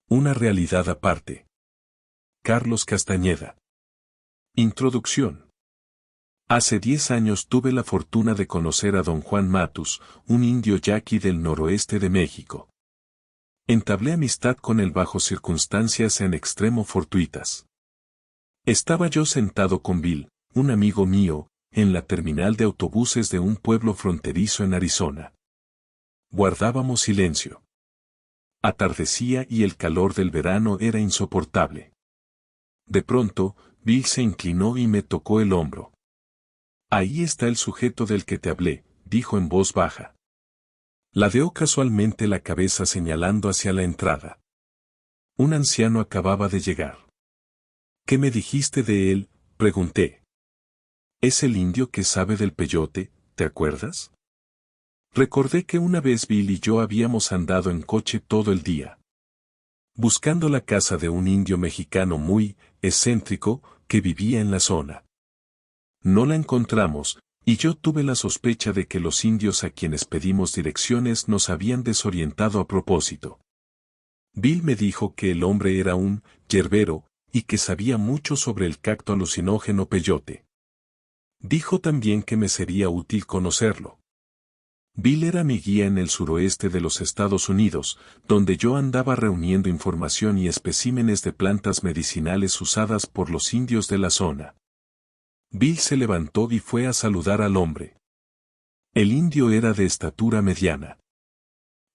Una realidad aparte. Carlos Castañeda. Introducción. Hace 10 años tuve la fortuna de conocer a don Juan Matus, un indio yaqui del noroeste de México. Entablé amistad con él bajo circunstancias en extremo fortuitas. Estaba yo sentado con Bill, un amigo mío, en la terminal de autobuses de un pueblo fronterizo en Arizona. Guardábamos silencio. Atardecía y el calor del verano era insoportable. De pronto, Bill se inclinó y me tocó el hombro. Ahí está el sujeto del que te hablé, dijo en voz baja. Ladeó casualmente la cabeza señalando hacia la entrada. Un anciano acababa de llegar. ¿Qué me dijiste de él?, pregunté. Es el indio que sabe del peyote, ¿te acuerdas? Recordé que una vez Bill y yo habíamos andado en coche todo el día, buscando la casa de un indio mexicano muy excéntrico que vivía en la zona. No la encontramos, y yo tuve la sospecha de que los indios a quienes pedimos direcciones nos habían desorientado a propósito. Bill me dijo que el hombre era un yerbero y que sabía mucho sobre el cacto alucinógeno peyote. Dijo también que me sería útil conocerlo. Bill era mi guía en el suroeste de los Estados Unidos, donde yo andaba reuniendo información y especímenes de plantas medicinales usadas por los indios de la zona. Bill se levantó y fue a saludar al hombre. El indio era de estatura mediana.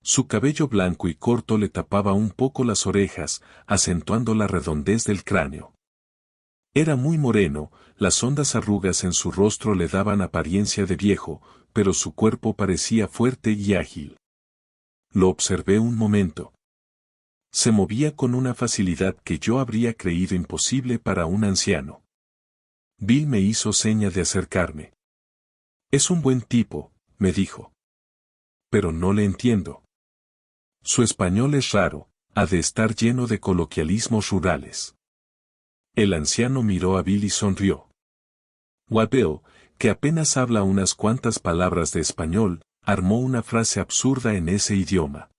Su cabello blanco y corto le tapaba un poco las orejas, acentuando la redondez del cráneo. Era muy moreno, las hondas arrugas en su rostro le daban apariencia de viejo, pero su cuerpo parecía fuerte y ágil. Lo observé un momento. Se movía con una facilidad que yo habría creído imposible para un anciano. Bill me hizo seña de acercarme. Es un buen tipo, me dijo. Pero no le entiendo. Su español es raro, ha de estar lleno de coloquialismos rurales. El anciano miró a Bill y sonrió. Bill, que apenas habla unas cuantas palabras de español, armó una frase absurda en ese idioma.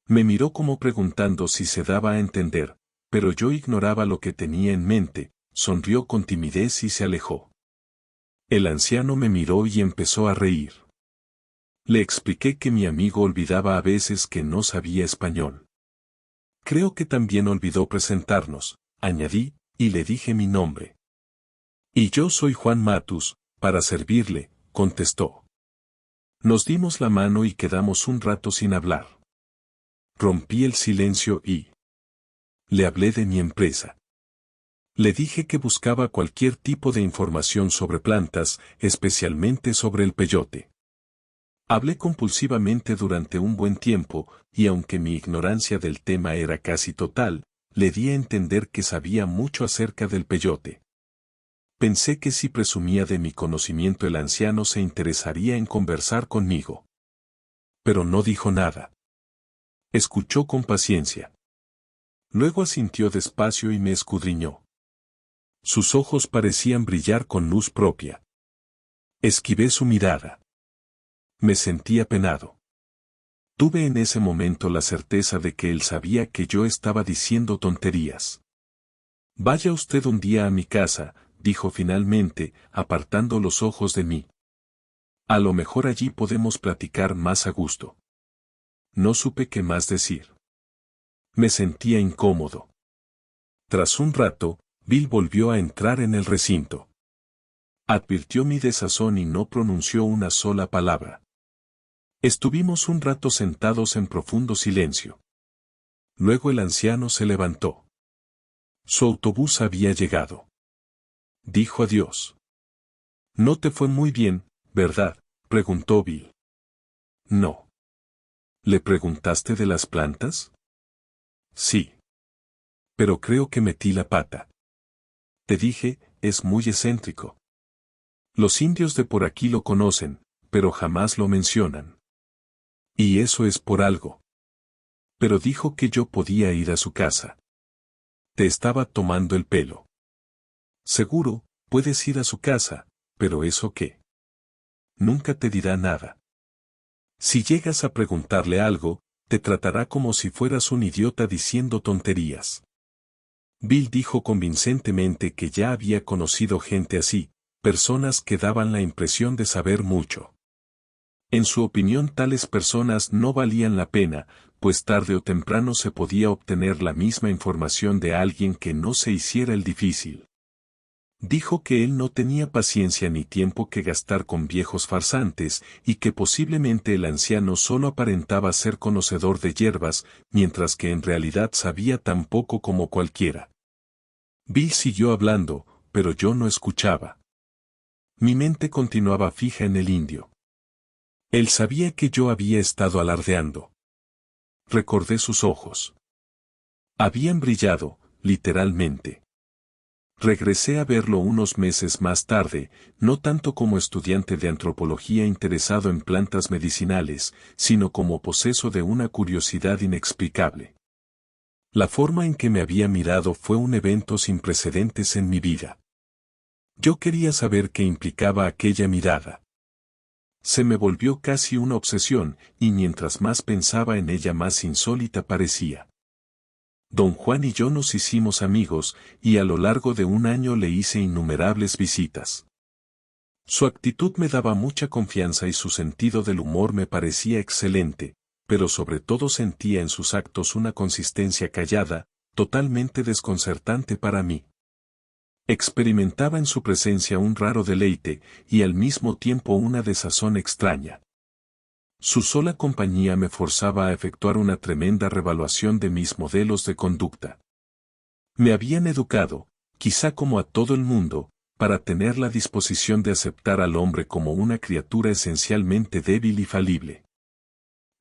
Me miró como preguntando si se daba a entender, pero yo ignoraba lo que tenía en mente, sonrió con timidez y se alejó. El anciano me miró y empezó a reír. Le expliqué que mi amigo olvidaba a veces que no sabía español. Creo que también olvidó presentarnos, añadí, y le dije mi nombre. Y yo soy Juan Matus, para servirle, contestó. Nos dimos la mano y quedamos un rato sin hablar. Rompí el silencio y le hablé de mi empresa. Le dije que buscaba cualquier tipo de información sobre plantas, especialmente sobre el peyote. Hablé compulsivamente durante un buen tiempo, y aunque mi ignorancia del tema era casi total, le di a entender que sabía mucho acerca del peyote. Pensé que si presumía de mi conocimiento el anciano se interesaría en conversar conmigo. Pero no dijo nada. Escuchó con paciencia. Luego asintió despacio y me escudriñó. Sus ojos parecían brillar con luz propia. Esquivé su mirada. Me sentí apenado. Tuve en ese momento la certeza de que él sabía que yo estaba diciendo tonterías. Vaya usted un día a mi casa, dijo finalmente, apartando los ojos de mí. A lo mejor allí podemos platicar más a gusto. No supe qué más decir. Me sentía incómodo. Tras un rato, Bill volvió a entrar en el recinto. Advirtió mi desazón y no pronunció una sola palabra. Estuvimos un rato sentados en profundo silencio. Luego el anciano se levantó. Su autobús había llegado. Dijo adiós. No te fue muy bien, ¿verdad?, preguntó Bill. No. ¿Le preguntaste de las plantas? Sí. Pero creo que metí la pata. Te dije, es muy excéntrico. Los indios de por aquí lo conocen, pero jamás lo mencionan. Y eso es por algo. Pero dijo que yo podía ir a su casa. Te estaba tomando el pelo. Seguro, puedes ir a su casa, pero ¿eso qué? Nunca te dirá nada. Si llegas a preguntarle algo, te tratará como si fueras un idiota diciendo tonterías. Bill dijo convincentemente que ya había conocido gente así, personas que daban la impresión de saber mucho. En su opinión, tales personas no valían la pena, pues tarde o temprano se podía obtener la misma información de alguien que no se hiciera el difícil. Dijo que él no tenía paciencia ni tiempo que gastar con viejos farsantes y que posiblemente el anciano solo aparentaba ser conocedor de hierbas, mientras que en realidad sabía tan poco como cualquiera. Bill siguió hablando, pero yo no escuchaba. Mi mente continuaba fija en el indio. Él sabía que yo había estado alardeando. Recordé sus ojos. Habían brillado, literalmente. Regresé a verlo unos meses más tarde, no tanto como estudiante de antropología interesado en plantas medicinales, sino como poseso de una curiosidad inexplicable. La forma en que me había mirado fue un evento sin precedentes en mi vida. Yo quería saber qué implicaba aquella mirada. Se me volvió casi una obsesión, y mientras más pensaba en ella más insólita parecía. Don Juan y yo nos hicimos amigos, y a lo largo de un año le hice innumerables visitas. Su actitud me daba mucha confianza y su sentido del humor me parecía excelente, pero sobre todo sentía en sus actos una consistencia callada, totalmente desconcertante para mí. Experimentaba en su presencia un raro deleite, y al mismo tiempo una desazón extraña. Su sola compañía me forzaba a efectuar una tremenda revaluación de mis modelos de conducta. Me habían educado, quizá como a todo el mundo, para tener la disposición de aceptar al hombre como una criatura esencialmente débil y falible.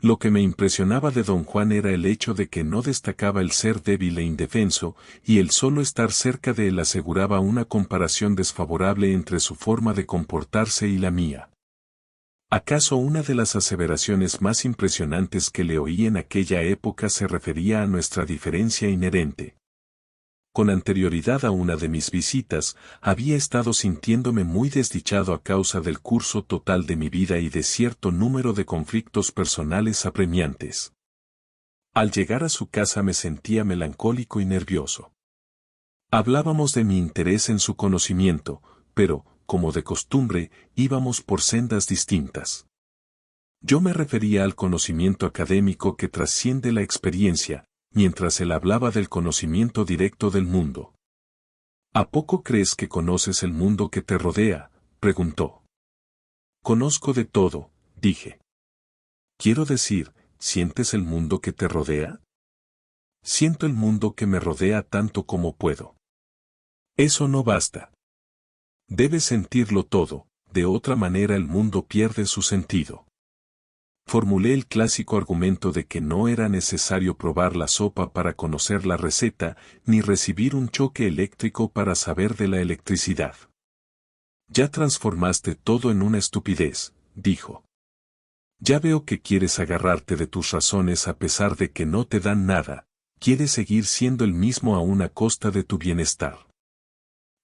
Lo que me impresionaba de don Juan era el hecho de que no destacaba el ser débil e indefenso, y el solo estar cerca de él aseguraba una comparación desfavorable entre su forma de comportarse y la mía. ¿Acaso una de las aseveraciones más impresionantes que le oí en aquella época se refería a nuestra diferencia inherente? Con anterioridad a una de mis visitas, había estado sintiéndome muy desdichado a causa del curso total de mi vida y de cierto número de conflictos personales apremiantes. Al llegar a su casa me sentía melancólico y nervioso. Hablábamos de mi interés en su conocimiento, pero, como de costumbre, íbamos por sendas distintas. Yo me refería al conocimiento académico que trasciende la experiencia, mientras él hablaba del conocimiento directo del mundo. ¿A poco crees que conoces el mundo que te rodea?, preguntó. Conozco de todo, dije. Quiero decir, ¿sientes el mundo que te rodea? Siento el mundo que me rodea tanto como puedo. Eso no basta. Debes sentirlo todo, de otra manera el mundo pierde su sentido. Formulé el clásico argumento de que no era necesario probar la sopa para conocer la receta, ni recibir un choque eléctrico para saber de la electricidad. Ya transformaste todo en una estupidez, dijo. Ya veo que quieres agarrarte de tus razones a pesar de que no te dan nada, quieres seguir siendo el mismo aún a costa de tu bienestar.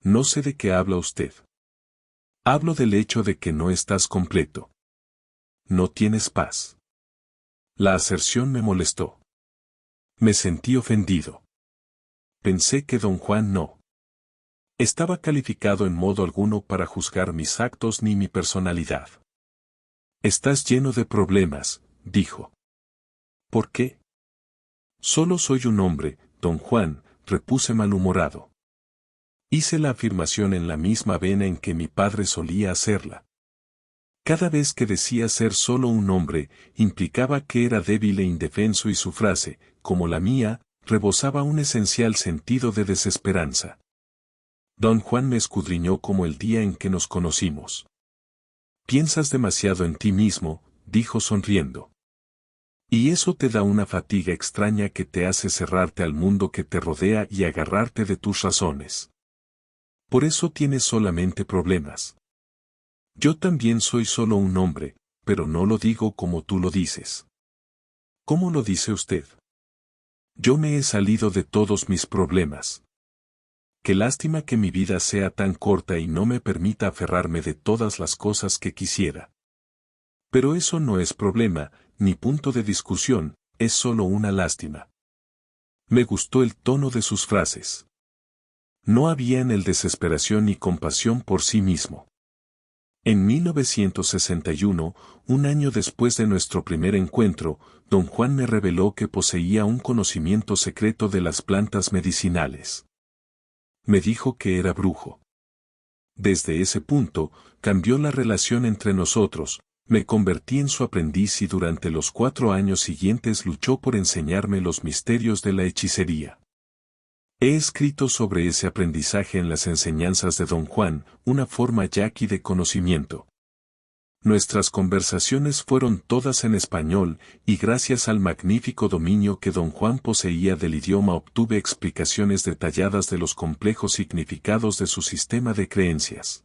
No sé de qué habla usted. Hablo del hecho de que no estás completo. No tienes paz. La aserción me molestó. Me sentí ofendido. Pensé que don Juan no estaba calificado en modo alguno para juzgar mis actos ni mi personalidad. Estás lleno de problemas, dijo. ¿Por qué? Solo soy un hombre, don Juan, repuse malhumorado. Hice la afirmación en la misma vena en que mi padre solía hacerla. Cada vez que decía ser solo un hombre, implicaba que era débil e indefenso y su frase, como la mía, rebosaba un esencial sentido de desesperanza. Don Juan me escudriñó como el día en que nos conocimos. Piensas demasiado en ti mismo, dijo sonriendo. Y eso te da una fatiga extraña que te hace cerrarte al mundo que te rodea y agarrarte de tus razones. Por eso tienes solamente problemas. Yo también soy solo un hombre, pero no lo digo como tú lo dices. ¿Cómo lo dice usted? Yo me he salido de todos mis problemas. Qué lástima que mi vida sea tan corta y no me permita aferrarme de todas las cosas que quisiera. Pero eso no es problema, ni punto de discusión, es solo una lástima. Me gustó el tono de sus frases. No había en él desesperación ni compasión por sí mismo. En 1961, un año después de nuestro primer encuentro, don Juan me reveló que poseía un conocimiento secreto de las plantas medicinales. Me dijo que era brujo. Desde ese punto, cambió la relación entre nosotros, me convertí en su aprendiz y durante los 4 años siguientes luchó por enseñarme los misterios de la hechicería. He escrito sobre ese aprendizaje en las enseñanzas de don Juan, una forma yaqui de conocimiento. Nuestras conversaciones fueron todas en español, y gracias al magnífico dominio que don Juan poseía del idioma obtuve explicaciones detalladas de los complejos significados de su sistema de creencias.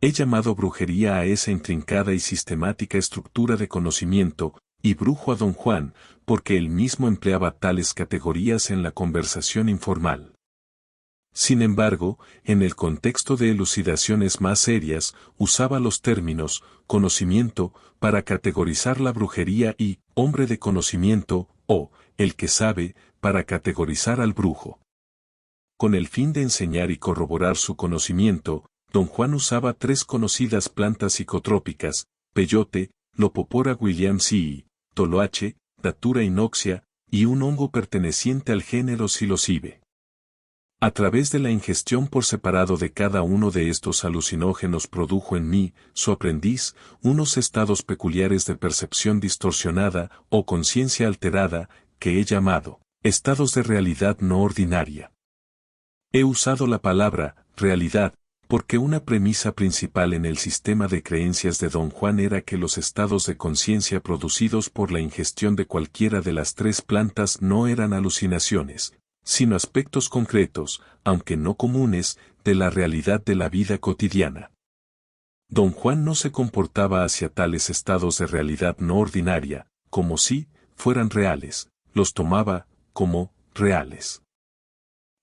He llamado brujería a esa intrincada y sistemática estructura de conocimiento, y brujo a don Juan, porque él mismo empleaba tales categorías en la conversación informal. Sin embargo, en el contexto de elucidaciones más serias, usaba los términos conocimiento para categorizar la brujería y hombre de conocimiento, o el que sabe, para categorizar al brujo. Con el fin de enseñar y corroborar su conocimiento, don Juan usaba 3 conocidas plantas psicotrópicas, peyote, Lopopora williamsii, toloache, Datura inoxia, y un hongo perteneciente al género psilocibe. A través de la ingestión por separado de cada uno de estos alucinógenos produjo en mí, su aprendiz, unos estados peculiares de percepción distorsionada o conciencia alterada, que he llamado estados de realidad no ordinaria. He usado la palabra realidad, porque una premisa principal en el sistema de creencias de don Juan era que los estados de conciencia producidos por la ingestión de cualquiera de las 3 plantas no eran alucinaciones, sino aspectos concretos, aunque no comunes, de la realidad de la vida cotidiana. Don Juan no se comportaba hacia tales estados de realidad no ordinaria, como si fueran reales, los tomaba como reales.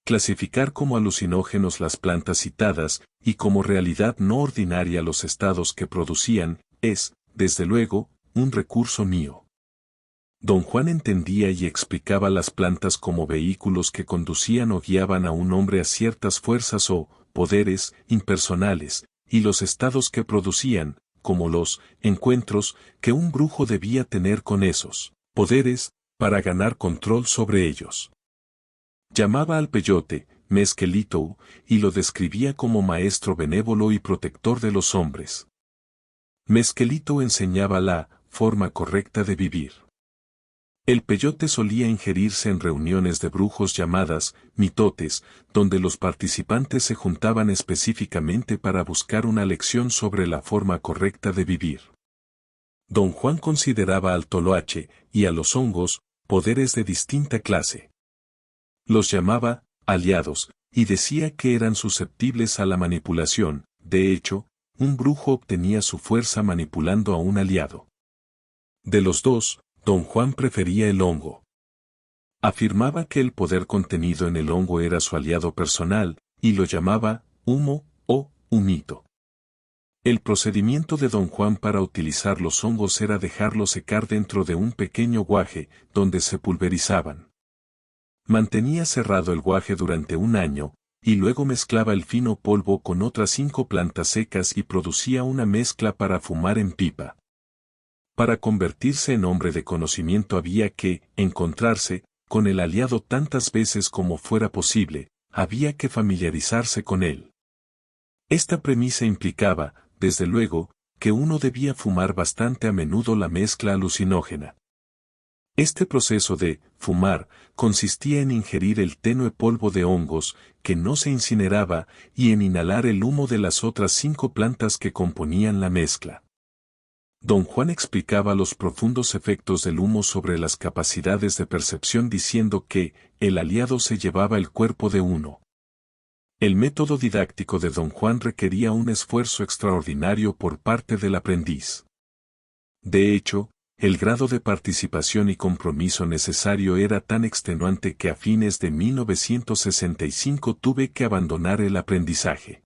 Clasificar como alucinógenos las plantas citadas, y como realidad no ordinaria los estados que producían, es, desde luego, un recurso mío. Don Juan entendía y explicaba las plantas como vehículos que conducían o guiaban a un hombre a ciertas fuerzas o poderes impersonales, y los estados que producían, como los encuentros que un brujo debía tener con esos poderes, para ganar control sobre ellos. Llamaba al peyote Mezquelitou, y lo describía como maestro benévolo y protector de los hombres. Mezquelitou enseñaba la forma correcta de vivir. El peyote solía ingerirse en reuniones de brujos llamadas mitotes, donde los participantes se juntaban específicamente para buscar una lección sobre la forma correcta de vivir. Don Juan consideraba al toloache y a los hongos poderes de distinta clase. Los llamaba aliados, y decía que eran susceptibles a la manipulación. De hecho, un brujo obtenía su fuerza manipulando a un aliado. De los dos, don Juan prefería el hongo. Afirmaba que el poder contenido en el hongo era su aliado personal, y lo llamaba humo o humito. El procedimiento de don Juan para utilizar los hongos era dejarlos secar dentro de un pequeño guaje, donde se pulverizaban. Mantenía cerrado el guaje durante 1 año, y luego mezclaba el fino polvo con otras 5 plantas secas y producía una mezcla para fumar en pipa. Para convertirse en hombre de conocimiento había que encontrarse con el aliado tantas veces como fuera posible, había que familiarizarse con él. Esta premisa implicaba, desde luego, que uno debía fumar bastante a menudo la mezcla alucinógena. Este proceso de fumar consistía en ingerir el tenue polvo de hongos, que no se incineraba, y en inhalar el humo de las otras 5 plantas que componían la mezcla. Don Juan explicaba los profundos efectos del humo sobre las capacidades de percepción diciendo que el aliado se llevaba el cuerpo de uno. El método didáctico de don Juan requería un esfuerzo extraordinario por parte del aprendiz. De hecho, el grado de participación y compromiso necesario era tan extenuante que a fines de 1965 tuve que abandonar el aprendizaje.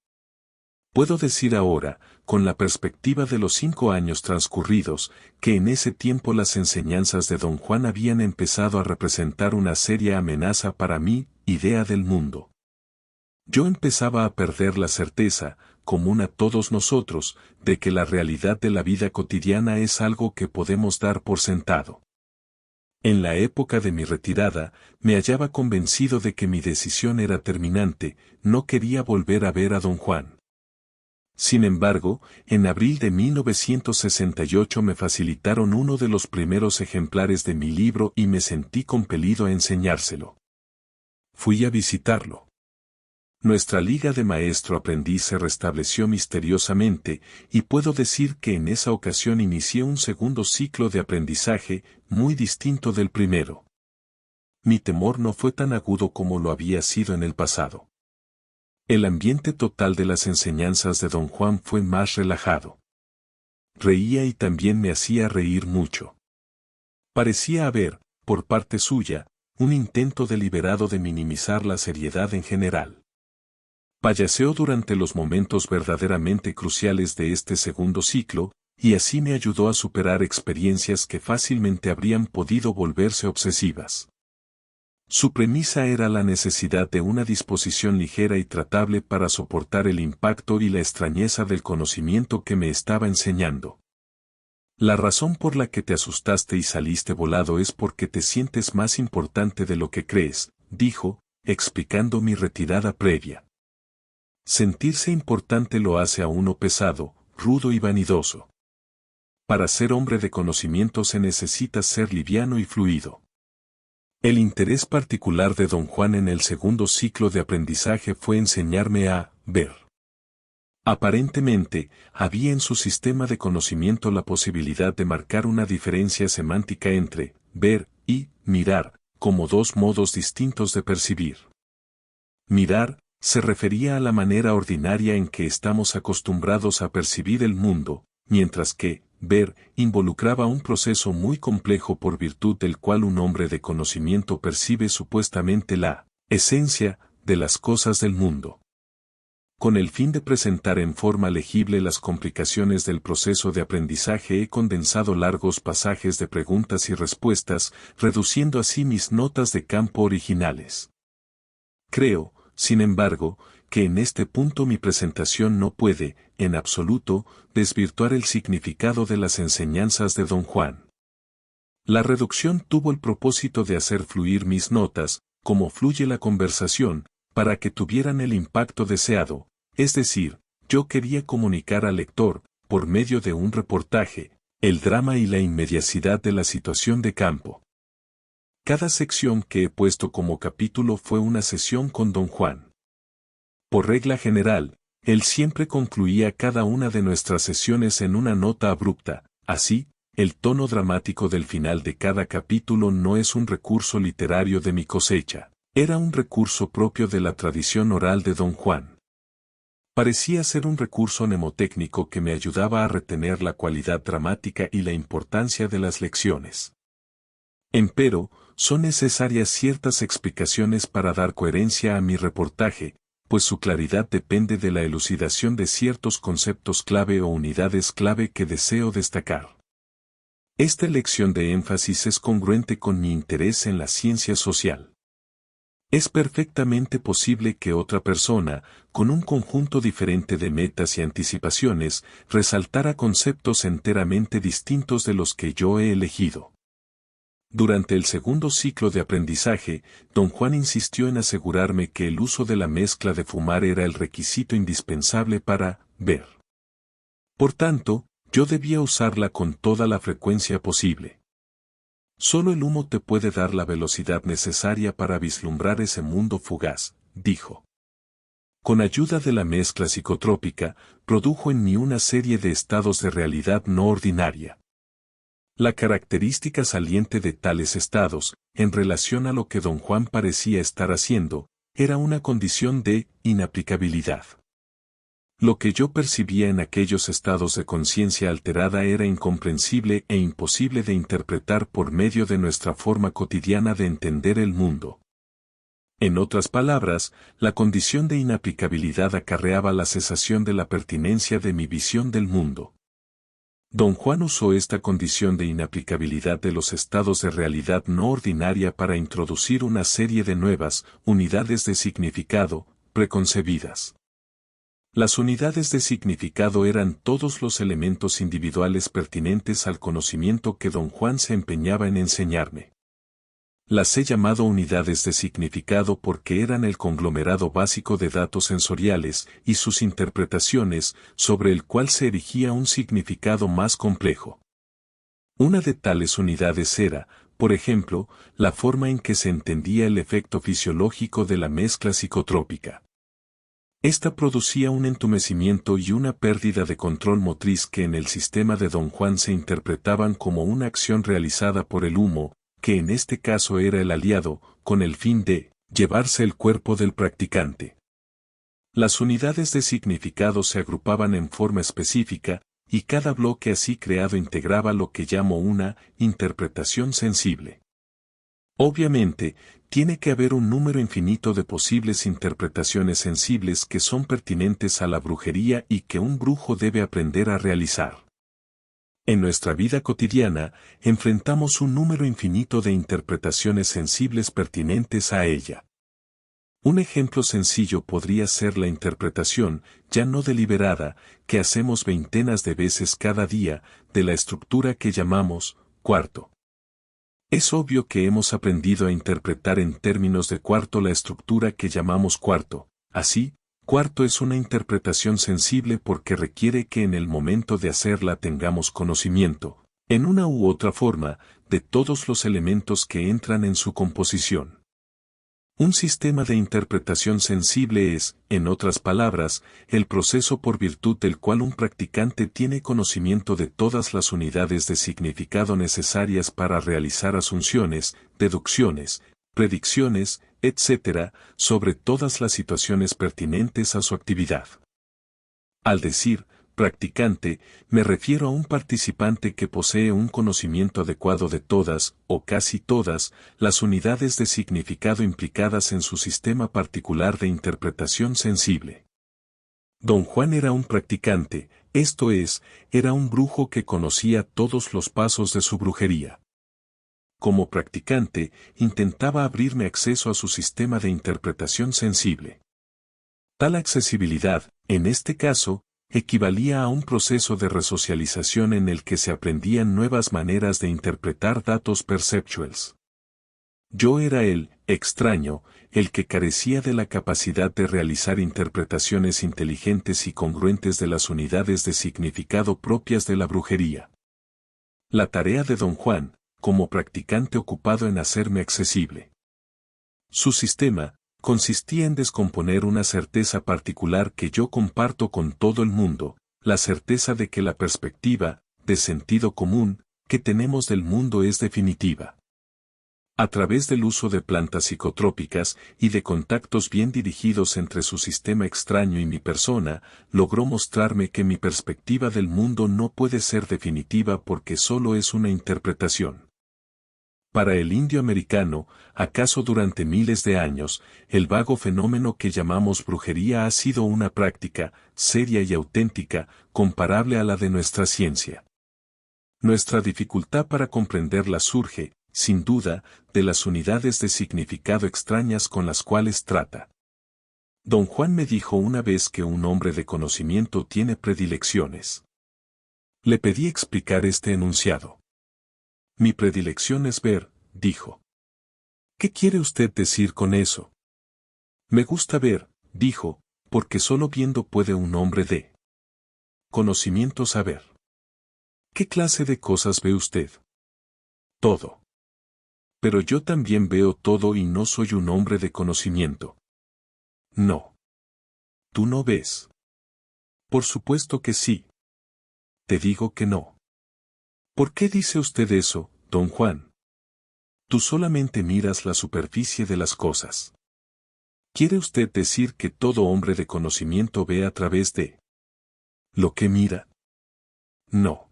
Puedo decir ahora, con la perspectiva de los 5 años transcurridos, que en ese tiempo las enseñanzas de Don Juan habían empezado a representar una seria amenaza para mi idea del mundo. Yo empezaba a perder la certeza, común a todos nosotros, de que la realidad de la vida cotidiana es algo que podemos dar por sentado. En la época de mi retirada, me hallaba convencido de que mi decisión era terminante, no quería volver a ver a Don Juan. Sin embargo, en abril de 1968 me facilitaron uno de los primeros ejemplares de mi libro y me sentí compelido a enseñárselo. Fui a visitarlo. Nuestra liga de maestro-aprendiz se restableció misteriosamente, y puedo decir que en esa ocasión inicié un segundo ciclo de aprendizaje, muy distinto del primero. Mi temor no fue tan agudo como lo había sido en el pasado. El ambiente total de las enseñanzas de Don Juan fue más relajado. Reía y también me hacía reír mucho. Parecía haber, por parte suya, un intento deliberado de minimizar la seriedad en general. Payaseó durante los momentos verdaderamente cruciales de este segundo ciclo, y así me ayudó a superar experiencias que fácilmente habrían podido volverse obsesivas. Su premisa era la necesidad de una disposición ligera y tratable para soportar el impacto y la extrañeza del conocimiento que me estaba enseñando. La razón por la que te asustaste y saliste volado es porque te sientes más importante de lo que crees, dijo, explicando mi retirada previa. Sentirse importante lo hace a uno pesado, rudo y vanidoso. Para ser hombre de conocimiento se necesita ser liviano y fluido. El interés particular de Don Juan en el segundo ciclo de aprendizaje fue enseñarme a ver. Aparentemente, había en su sistema de conocimiento la posibilidad de marcar una diferencia semántica entre ver y mirar, como dos modos distintos de percibir. Mirar se refería a la manera ordinaria en que estamos acostumbrados a percibir el mundo, mientras que ver involucraba un proceso muy complejo por virtud del cual un hombre de conocimiento percibe supuestamente la esencia de las cosas del mundo. Con el fin de presentar en forma legible las complicaciones del proceso de aprendizaje he condensado largos pasajes de preguntas y respuestas, reduciendo así mis notas de campo originales. Creo, sin embargo, que en este punto mi presentación no puede, en absoluto, desvirtuar el significado de las enseñanzas de Don Juan. La reducción tuvo el propósito de hacer fluir mis notas, como fluye la conversación, para que tuvieran el impacto deseado, es decir, yo quería comunicar al lector, por medio de un reportaje, el drama y la inmediacidad de la situación de campo. Cada sección que he puesto como capítulo fue una sesión con Don Juan. Por regla general, él siempre concluía cada una de nuestras sesiones en una nota abrupta, así, el tono dramático del final de cada capítulo no es un recurso literario de mi cosecha, era un recurso propio de la tradición oral de Don Juan. Parecía ser un recurso mnemotécnico que me ayudaba a retener la cualidad dramática y la importancia de las lecciones. Empero, son necesarias ciertas explicaciones para dar coherencia a mi reportaje, pues su claridad depende de la elucidación de ciertos conceptos clave o unidades clave que deseo destacar. Esta elección de énfasis es congruente con mi interés en la ciencia social. Es perfectamente posible que otra persona, con un conjunto diferente de metas y anticipaciones, resaltara conceptos enteramente distintos de los que yo he elegido. Durante el segundo ciclo de aprendizaje, Don Juan insistió en asegurarme que el uso de la mezcla de fumar era el requisito indispensable para ver. Por tanto, yo debía usarla con toda la frecuencia posible. Solo el humo te puede dar la velocidad necesaria para vislumbrar ese mundo fugaz, dijo. Con ayuda de la mezcla psicotrópica, produjo en mí una serie de estados de realidad no ordinaria. La característica saliente de tales estados, en relación a lo que Don Juan parecía estar haciendo, era una condición de inaplicabilidad. Lo que yo percibía en aquellos estados de conciencia alterada era incomprensible e imposible de interpretar por medio de nuestra forma cotidiana de entender el mundo. En otras palabras, la condición de inaplicabilidad acarreaba la cesación de la pertinencia de mi visión del mundo. Don Juan usó esta condición de inaplicabilidad de los estados de realidad no ordinaria para introducir una serie de nuevas unidades de significado, preconcebidas. Las unidades de significado eran todos los elementos individuales pertinentes al conocimiento que don Juan se empeñaba en enseñarme. Las he llamado unidades de significado porque eran el conglomerado básico de datos sensoriales y sus interpretaciones sobre el cual se erigía un significado más complejo. Una de tales unidades era, por ejemplo, la forma en que se entendía el efecto fisiológico de la mezcla psicotrópica. Esta producía un entumecimiento y una pérdida de control motriz que en el sistema de don Juan se interpretaban como una acción realizada por el humo, que en este caso era el aliado, con el fin de llevarse el cuerpo del practicante. Las unidades de significado se agrupaban en forma específica, y cada bloque así creado integraba lo que llamo una interpretación sensible. Obviamente, tiene que haber un número infinito de posibles interpretaciones sensibles que son pertinentes a la brujería y que un brujo debe aprender a realizar. En nuestra vida cotidiana, enfrentamos un número infinito de interpretaciones sensibles pertinentes a ella. Un ejemplo sencillo podría ser la interpretación, ya no deliberada, que hacemos veintenas de veces cada día, de la estructura que llamamos cuarto. Es obvio que hemos aprendido a interpretar en términos de cuarto la estructura que llamamos cuarto. Así, cuarto es una interpretación sensible porque requiere que en el momento de hacerla tengamos conocimiento, en una u otra forma, de todos los elementos que entran en su composición. Un sistema de interpretación sensible es, en otras palabras, el proceso por virtud del cual un practicante tiene conocimiento de todas las unidades de significado necesarias para realizar asunciones, deducciones, predicciones, etc., sobre todas las situaciones pertinentes a su actividad. Al decir practicante, me refiero a un participante que posee un conocimiento adecuado de todas, o casi todas, las unidades de significado implicadas en su sistema particular de interpretación sensible. Don Juan era un practicante, esto es, era un brujo que conocía todos los pasos de su brujería. Como practicante, intentaba abrirme acceso a su sistema de interpretación sensible. Tal accesibilidad, en este caso, equivalía a un proceso de resocialización en el que se aprendían nuevas maneras de interpretar datos perceptuals. Yo era el extraño, el que carecía de la capacidad de realizar interpretaciones inteligentes y congruentes de las unidades de significado propias de la brujería. La tarea de don Juan, como practicante ocupado en hacerme accesible. Su sistema consistía en descomponer una certeza particular que yo comparto con todo el mundo, la certeza de que la perspectiva, de sentido común, que tenemos del mundo es definitiva. A través del uso de plantas psicotrópicas y de contactos bien dirigidos entre su sistema extraño y mi persona, logró mostrarme que mi perspectiva del mundo no puede ser definitiva porque solo es una interpretación. Para el indio americano, acaso durante miles de años, el vago fenómeno que llamamos brujería ha sido una práctica, seria y auténtica, comparable a la de nuestra ciencia. Nuestra dificultad para comprenderla surge, sin duda, de las unidades de significado extrañas con las cuales trata. Don Juan me dijo una vez que un hombre de conocimiento tiene predilecciones. Le pedí explicar este enunciado. Mi predilección es ver, dijo. ¿Qué quiere usted decir con eso? Me gusta ver, dijo, porque solo viendo puede un hombre de conocimiento saber. ¿Qué clase de cosas ve usted? Todo. Pero yo también veo todo y no soy un hombre de conocimiento. No. ¿Tú no ves? Por supuesto que sí. Te digo que no. ¿Por qué dice usted eso, don Juan? Tú solamente miras la superficie de las cosas. ¿Quiere usted decir que todo hombre de conocimiento ve a través de lo que mira? No.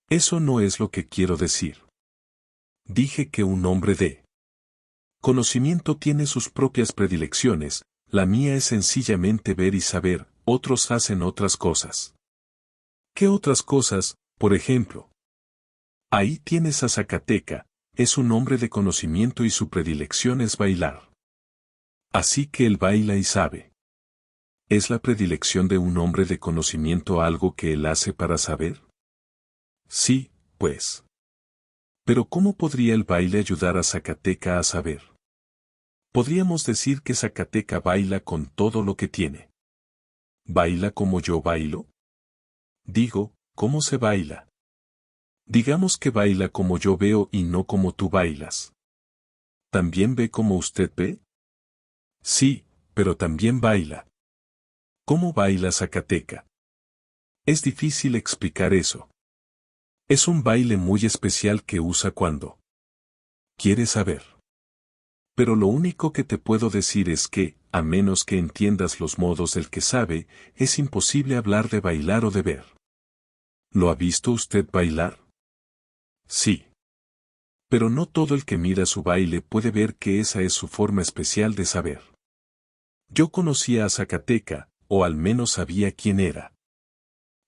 Eso no es lo que quiero decir. Dije que un hombre de Conocimiento tiene sus propias predilecciones, la mía es sencillamente ver y saber, otros hacen otras cosas. ¿Qué otras cosas, por ejemplo? Ahí tienes a Zacateca, es un hombre de conocimiento y su predilección es bailar. Así que él baila y sabe. ¿Es la predilección de un hombre de conocimiento algo que él hace para saber? Sí, pues. Pero ¿cómo podría el baile ayudar a Zacateca a saber? Podríamos decir que Zacateca baila con todo lo que tiene. ¿Baila como yo bailo? Digo, ¿cómo se baila? Digamos que baila como yo veo y no como tú bailas. ¿También ve como usted ve? Sí, pero también baila. ¿Cómo baila Zacateca? Es difícil explicar eso. Es un baile muy especial que usa cuando quiere saber. Pero lo único que te puedo decir es que, a menos que entiendas los modos del que sabe, es imposible hablar de bailar o de ver. ¿Lo ha visto usted bailar? Sí. Pero no todo el que mira su baile puede ver que esa es su forma especial de saber. Yo conocía a Zacateca, o al menos sabía quién era.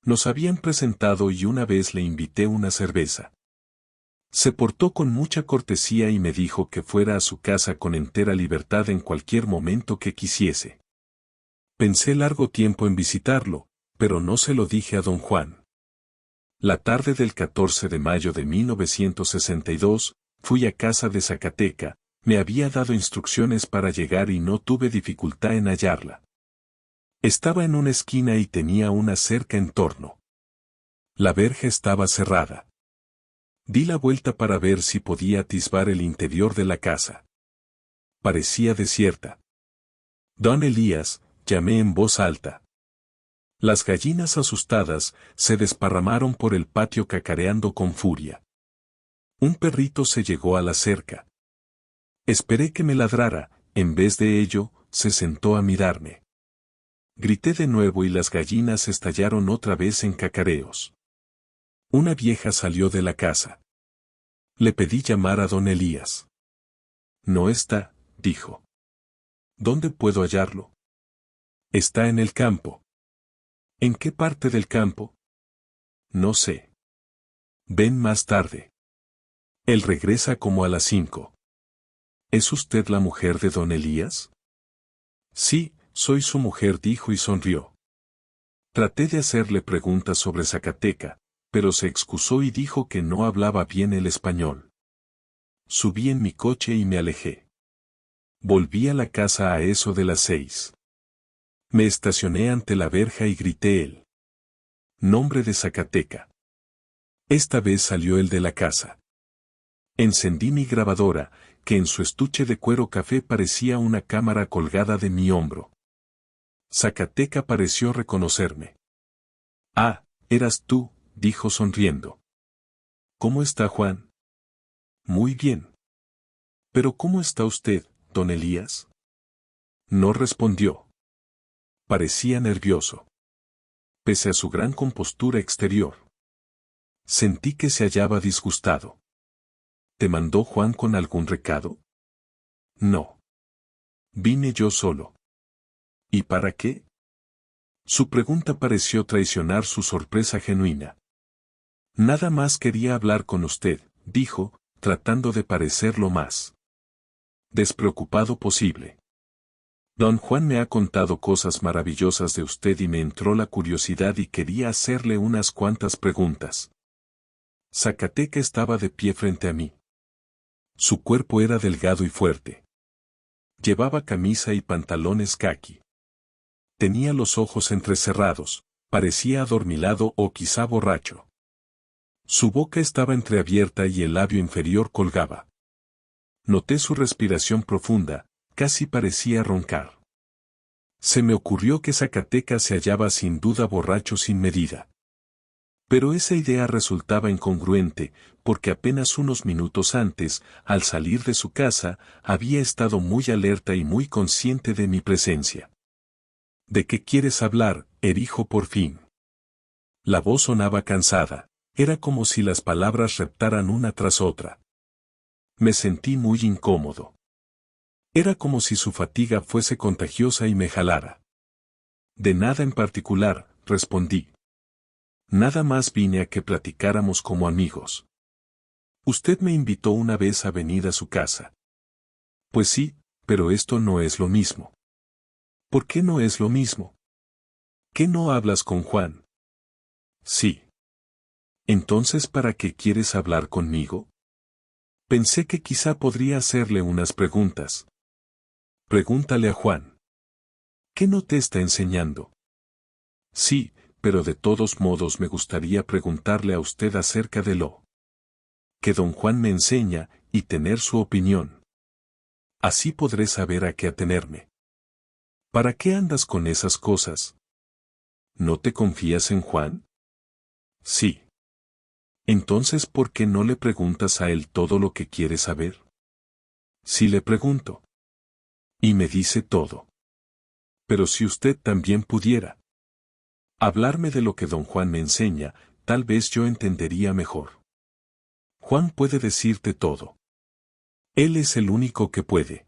Nos habían presentado y una vez le invité una cerveza. Se portó con mucha cortesía y me dijo que fuera a su casa con entera libertad en cualquier momento que quisiese. Pensé largo tiempo en visitarlo, pero no se lo dije a don Juan. La tarde del 14 de mayo de 1962, fui a casa de Zacateca, me había dado instrucciones para llegar y no tuve dificultad en hallarla. Estaba en una esquina y tenía una cerca en torno. La verja estaba cerrada. Di la vuelta para ver si podía atisbar el interior de la casa. Parecía desierta. Don Elías, llamé en voz alta. Las gallinas asustadas se desparramaron por el patio cacareando con furia. Un perrito se llegó a la cerca. Esperé que me ladrara, en vez de ello, se sentó a mirarme. Grité de nuevo y las gallinas estallaron otra vez en cacareos. Una vieja salió de la casa. Le pedí llamar a don Elías. No está, dijo. ¿Dónde puedo hallarlo? Está en el campo. ¿En qué parte del campo? No sé. Ven más tarde. Él regresa como a las 5. ¿Es usted la mujer de don Elías? Sí, soy su mujer, dijo y sonrió. Traté de hacerle preguntas sobre Zacateca, pero se excusó y dijo que no hablaba bien el español. Subí en mi coche y me alejé. Volví a la casa a eso de las 6. Me estacioné ante la verja y grité el nombre de Zacateca. Esta vez salió el de la casa. Encendí mi grabadora, que en su estuche de cuero café parecía una cámara colgada de mi hombro. Zacateca pareció reconocerme. Ah, eras tú, dijo sonriendo. ¿Cómo está Juan? Muy bien. ¿Pero cómo está usted, don Elías? No respondió. Parecía nervioso. Pese a su gran compostura exterior. Sentí que se hallaba disgustado. ¿Te mandó Juan con algún recado? No. Vine yo solo. ¿Y para qué? Su pregunta pareció traicionar su sorpresa genuina. Nada más quería hablar con usted, dijo, tratando de parecer lo más despreocupado posible. Don Juan me ha contado cosas maravillosas de usted y me entró la curiosidad y quería hacerle unas cuantas preguntas. Zacateca estaba de pie frente a mí. Su cuerpo era delgado y fuerte. Llevaba camisa y pantalones caqui. Tenía los ojos entrecerrados, parecía adormilado o quizá borracho. Su boca estaba entreabierta y el labio inferior colgaba. Noté su respiración profunda, casi parecía roncar. Se me ocurrió que Zacateca se hallaba sin duda borracho sin medida. Pero esa idea resultaba incongruente, porque apenas unos minutos antes, al salir de su casa, había estado muy alerta y muy consciente de mi presencia. ¿De qué quieres hablar?, dijo por fin. La voz sonaba cansada, era como si las palabras reptaran una tras otra. Me sentí muy incómodo. Era como si su fatiga fuese contagiosa y me jalara. De nada en particular, respondí. Nada más vine a que platicáramos como amigos. Usted me invitó una vez a venir a su casa. Pues sí, pero esto no es lo mismo. ¿Por qué no es lo mismo? ¿Qué no hablas con Juan? Sí. Entonces, ¿para qué quieres hablar conmigo? Pensé que quizá podría hacerle unas preguntas. Pregúntale a Juan. ¿Qué no te está enseñando? Sí, pero de todos modos me gustaría preguntarle a usted acerca de lo que don Juan me enseña y tener su opinión. Así podré saber a qué atenerme. ¿Para qué andas con esas cosas? ¿No te confías en Juan? Sí. Entonces, ¿por qué no le preguntas a él todo lo que quieres saber? Sí le pregunto. Y me dice todo. Pero si usted también pudiera hablarme de lo que don Juan me enseña, tal vez yo entendería mejor. Juan puede decirte todo. Él es el único que puede.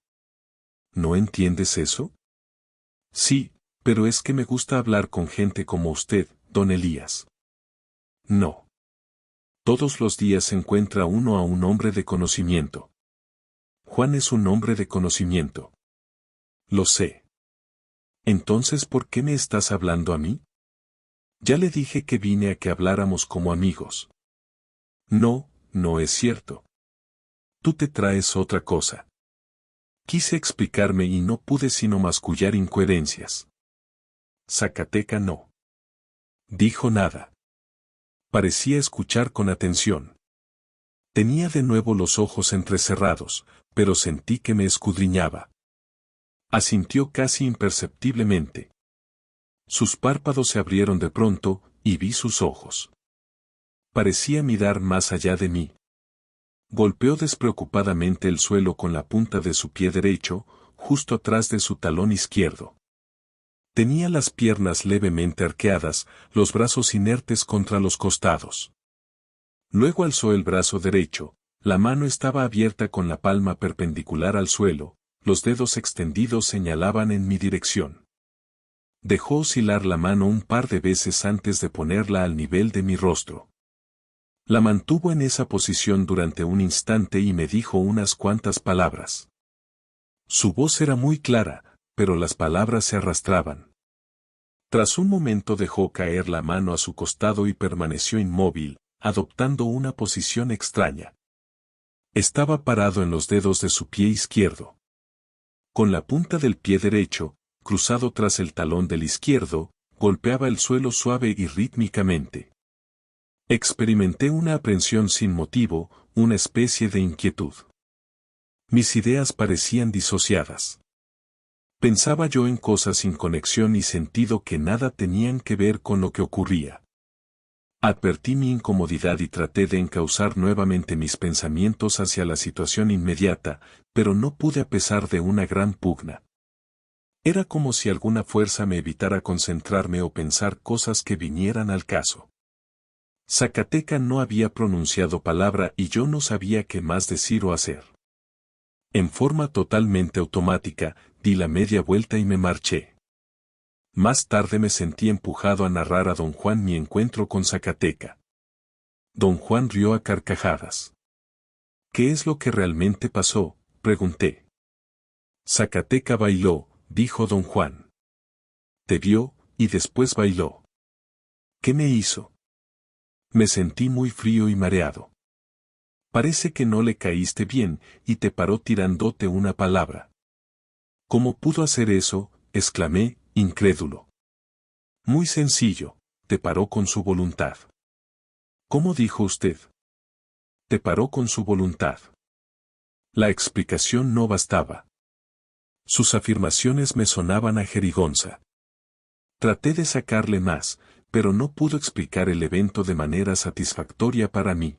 ¿No entiendes eso? Sí, pero es que me gusta hablar con gente como usted, don Elías. No. Todos los días encuentra uno a un hombre de conocimiento. Juan es un hombre de conocimiento. Lo sé. Entonces, ¿por qué me estás hablando a mí? Ya le dije que vine a que habláramos como amigos. No, no es cierto. Tú te traes otra cosa. Quise explicarme y no pude sino mascullar incoherencias. Zacateca no dijo nada. Parecía escuchar con atención. Tenía de nuevo los ojos entrecerrados, pero sentí que me escudriñaba. Asintió casi imperceptiblemente. Sus párpados se abrieron de pronto, y vi sus ojos. Parecía mirar más allá de mí. Golpeó despreocupadamente el suelo con la punta de su pie derecho, justo atrás de su talón izquierdo. Tenía las piernas levemente arqueadas, los brazos inertes contra los costados. Luego alzó el brazo derecho, la mano estaba abierta con la palma perpendicular al suelo, los dedos extendidos señalaban en mi dirección. Dejó oscilar la mano un par de veces antes de ponerla al nivel de mi rostro. La mantuvo en esa posición durante un instante y me dijo unas cuantas palabras. Su voz era muy clara, pero las palabras se arrastraban. Tras un momento dejó caer la mano a su costado y permaneció inmóvil, adoptando una posición extraña. Estaba parado en los dedos de su pie izquierdo. Con la punta del pie derecho, cruzado tras el talón del izquierdo, golpeaba el suelo suave y rítmicamente. Experimenté una aprensión sin motivo, una especie de inquietud. Mis ideas parecían disociadas. Pensaba yo en cosas sin conexión y sentido que nada tenían que ver con lo que ocurría. Advertí mi incomodidad y traté de encauzar nuevamente mis pensamientos hacia la situación inmediata, pero no pude a pesar de una gran pugna. Era como si alguna fuerza me evitara concentrarme o pensar cosas que vinieran al caso. Zacateca no había pronunciado palabra y yo no sabía qué más decir o hacer. En forma totalmente automática, di la media vuelta y me marché. Más tarde me sentí empujado a narrar a don Juan mi encuentro con Zacateca. Don Juan rió a carcajadas. ¿Qué es lo que realmente pasó?, pregunté. Zacateca bailó, dijo don Juan. Te vio, y después bailó. ¿Qué me hizo? Me sentí muy frío y mareado. Parece que no le caíste bien, y te paró tirándote una palabra. ¿Cómo pudo hacer eso?, exclamé, incrédulo. Muy sencillo, te paró con su voluntad. ¿Cómo dijo usted? Te paró con su voluntad. La explicación no bastaba. Sus afirmaciones me sonaban a jerigonza. Traté de sacarle más, pero no pudo explicar el evento de manera satisfactoria para mí.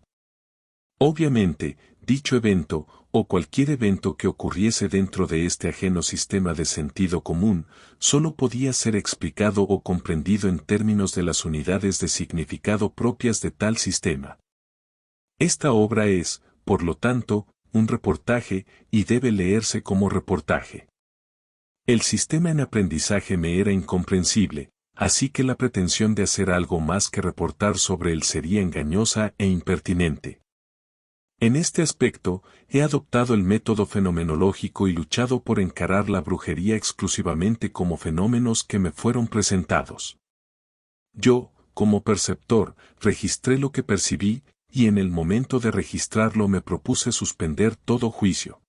Obviamente, dicho evento, o cualquier evento que ocurriese dentro de este ajeno sistema de sentido común, solo podía ser explicado o comprendido en términos de las unidades de significado propias de tal sistema. Esta obra es, por lo tanto, un reportaje, y debe leerse como reportaje. El sistema en aprendizaje me era incomprensible, así que la pretensión de hacer algo más que reportar sobre él sería engañosa e impertinente. En este aspecto, he adoptado el método fenomenológico y luchado por encarar la brujería exclusivamente como fenómenos que me fueron presentados. Yo, como perceptor, registré lo que percibí, y en el momento de registrarlo me propuse suspender todo juicio.